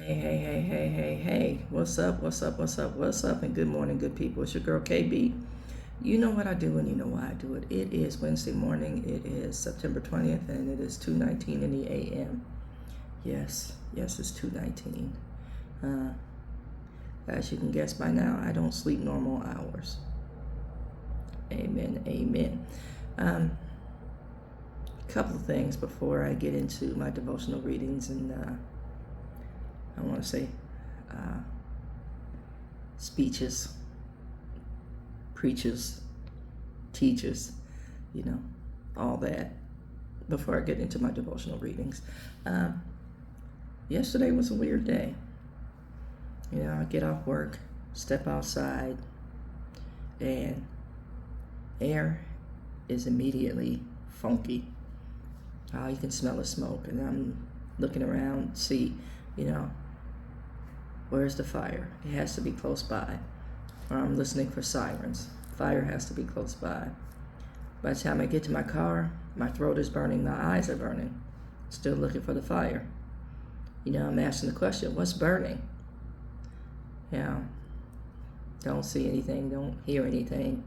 Hey, hey, hey, hey, hey, hey. What's up? What's up? What's up? What's up? And good morning, good people. It's your girl KB. You know what I do and you know why I do it. It is Wednesday morning. It is September 20th and it is 2:19 in the AM. Yes, it's 2:19. Uh, as you can guess by now, I don't sleep normal hours. Amen, amen. A couple of things before I get into my devotional readings, and I want to say uh, speeches, preaches, teaches, you know, all that before I get into my devotional readings. Yesterday was a weird day. I get off work, step outside, and air is immediately funky. You can smell the smoke, and I'm looking around, see, where's the fire? It has to be close by. Or I'm listening for sirens. Fire has to be close by. By the time I get to my car, my throat is burning, my eyes are burning. Still looking for the fire. I'm asking the question, what's burning? Don't see anything, don't hear anything.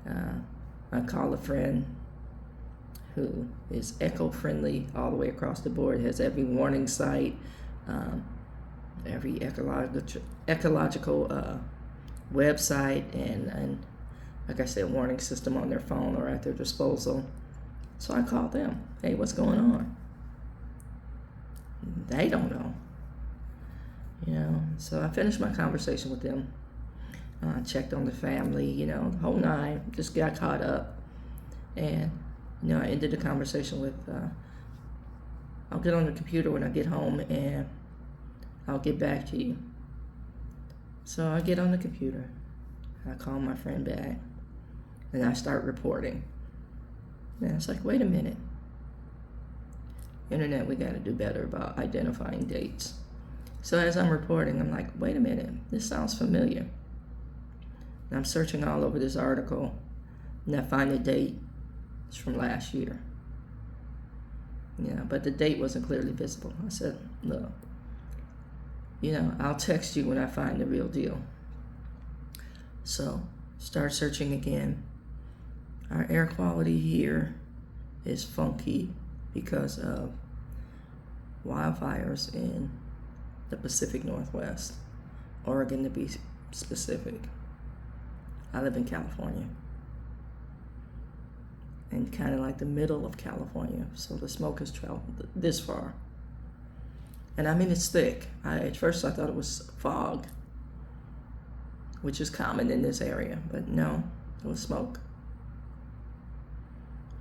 I call a friend who is eco-friendly all the way across the board, has every warning site, every ecological website, and like I said, warning system on their phone or at their disposal. So I called them. Hey, what's going on? They don't know. So I finished my conversation with them. Checked on the family, the whole nine. Just got caught up. And, I ended the conversation with, I'll get on the computer when I get home and I'll get back to you. So I get on the computer. I call my friend back. And I start reporting. And it's like, wait a minute. Internet, we got to do better about identifying dates. So as I'm reporting, I'm like, wait a minute, this sounds familiar. And I'm searching all over this article, and I find the date. It's from last year. But the date wasn't clearly visible. I said, look, I'll text you when I find the real deal. So start searching again. Our air quality here is funky because of wildfires in the Pacific Northwest, Oregon to be specific. I live in California, and kind of like the middle of California, so the smoke has traveled this far. And I mean, it's thick. At first I thought it was fog, which is common in this area, but no, it was smoke.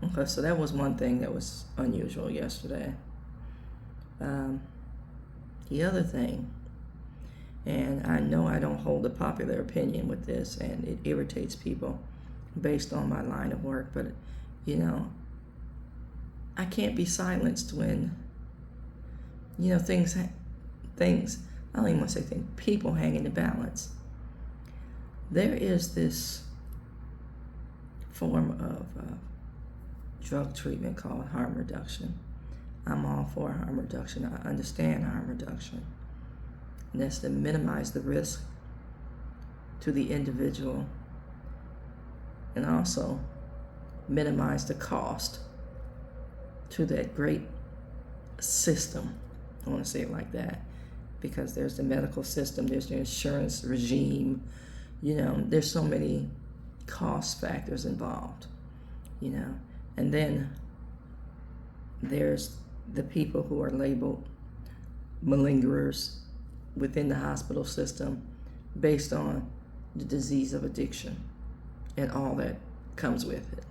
Okay, so that was one thing that was unusual yesterday. The other thing, and I know I don't hold a popular opinion with this, and it irritates people based on my line of work, but I can't be silenced when things, I don't even want to say things, people hang in the balance. There is this form of drug treatment called harm reduction. I'm all for harm reduction. I understand harm reduction. And that's to minimize the risk to the individual and also minimize the cost to that great system. I want to say it like that because there's the medical system, there's the insurance regime, there's so many cost factors involved, and then there's the people who are labeled malingerers within the hospital system based on the disease of addiction and all that comes with it.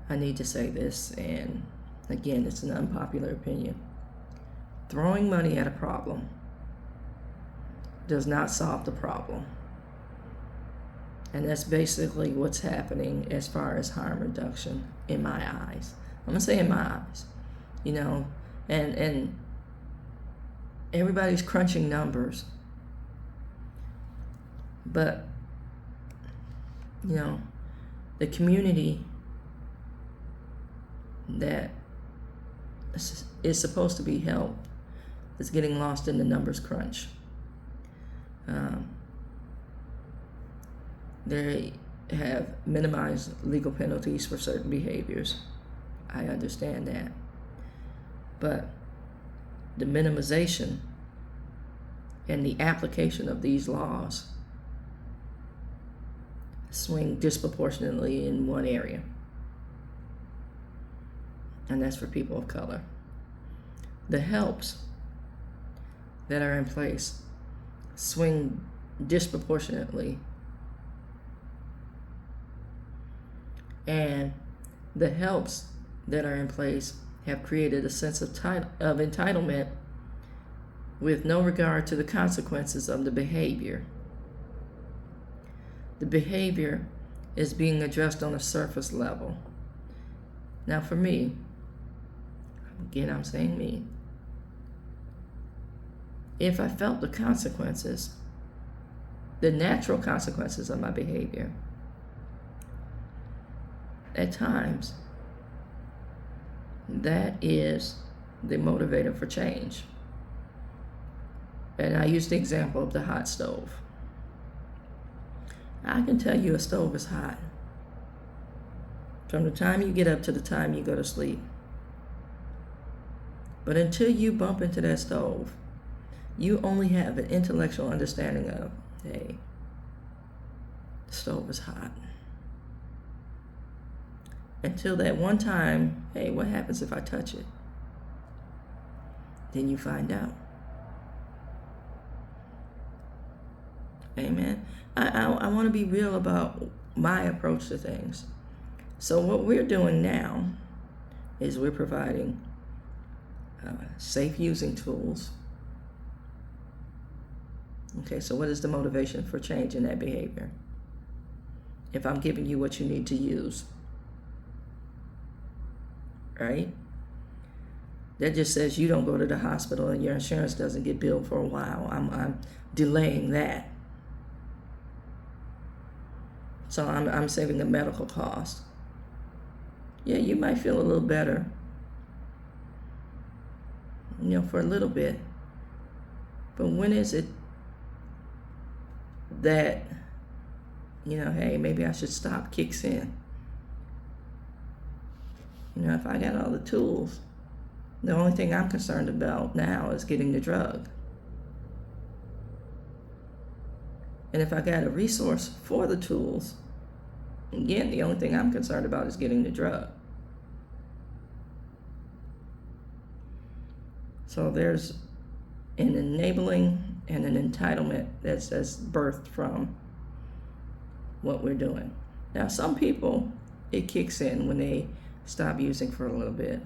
I need to say this, and again, it's an unpopular opinion. Throwing money at a problem does not solve the problem. And that's basically what's happening as far as harm reduction in my eyes. I'm going to say in my eyes, and everybody's crunching numbers. But, the community that is supposed to be helped is getting lost in the numbers crunch. They have minimized legal penalties for certain behaviors. I understand that. But the minimization and the application of these laws swing disproportionately in one area, and that's for people of color. The helps that are in place swing disproportionately, and the helps that are in place have created a sense of entitlement with no regard to the consequences of the behavior. The behavior is being addressed on a surface level. Now for me, again I'm saying me, if I felt the consequences, the natural consequences of my behavior, at times, that is the motivator for change. And I use the example of the hot stove. I can tell you a stove is hot from the time you get up to the time you go to sleep. But until you bump into that stove, you only have an intellectual understanding of, hey, the stove is hot. Until that one time, hey, what happens if I touch it? Then you find out. Amen. I want to be real about my approach to things. So what we're doing now is we're providing safe using tools. Okay, so what is the motivation for changing that behavior? If I'm giving you what you need to use, right? That just says you don't go to the hospital and your insurance doesn't get billed for a while. I'm delaying that. So I'm saving the medical cost. Yeah, you might feel a little better, for a little bit. But when is it that, hey, maybe I should stop kicks in? If I got all the tools, the only thing I'm concerned about now is getting the drug. And if I got a resource for the tools, again, the only thing I'm concerned about is getting the drug. So there's an enabling and an entitlement that's birthed from what we're doing. Now, some people, it kicks in when they stop using for a little bit.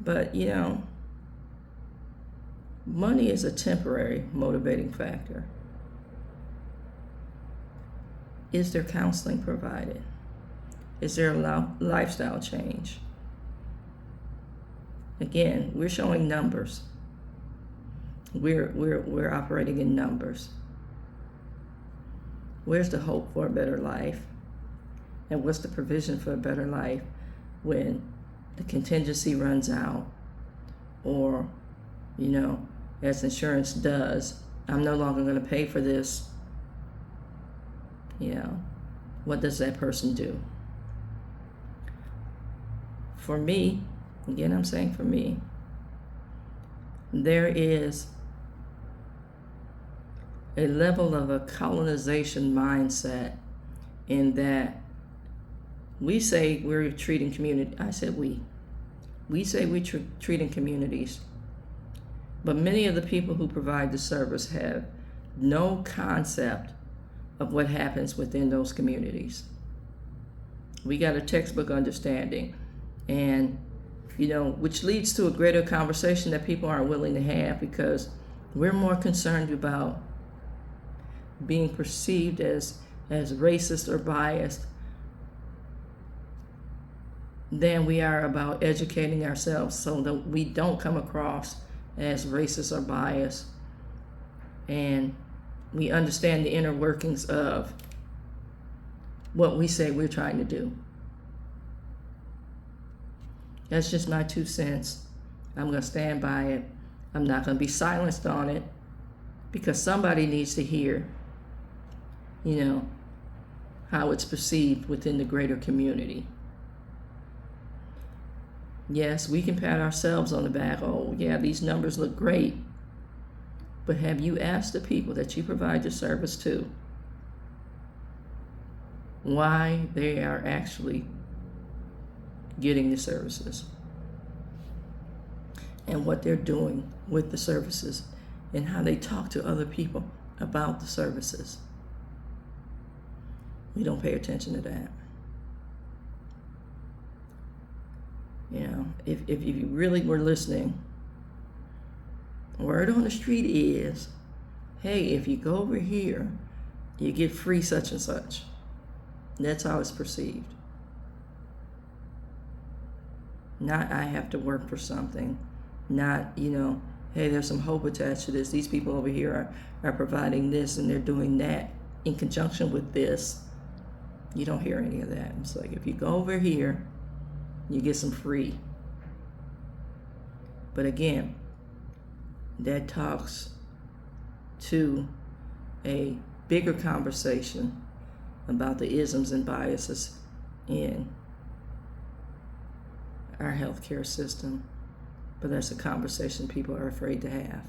But, money is a temporary motivating factor. Is there counseling provided? Is there a lifestyle change? Again, we're showing numbers. We're operating in numbers. Where's the hope for a better life? And what's the provision for a better life when the contingency runs out? Or, as insurance does, I'm no longer going to pay for this. What does that person do? For me, again, I'm saying for me, there is a level of a colonization mindset in that we say we're treating community. I said we. We say we're treating communities, but many of the people who provide the service have no concept of what happens within those communities. We got a textbook understanding, and which leads to a greater conversation that people aren't willing to have because we're more concerned about being perceived as racist or biased than we are about educating ourselves so that we don't come across as racist or biased, and we understand the inner workings of what we say we're trying to do. That's just my 2 cents I'm going to stand by it. I'm not going to be silenced on it, because somebody needs to hear, how it's perceived within the greater community. Yes, we can pat ourselves on the back. Oh, yeah, these numbers look great. But have you asked the people that you provide your service to why they are actually getting the services and what they're doing with the services and how they talk to other people about the services? We don't pay attention to that. If you really were listening, word on the street is, hey, if you go over here, you get free such and such. That's how it's perceived. Not I have to work for something. Not, hey, there's some hope attached to this. These people over here are providing this and they're doing that in conjunction with this. You don't hear any of that. It's like, if you go over here, you get some free. But again, that talks to a bigger conversation about the isms and biases in our healthcare system. But that's a conversation people are afraid to have.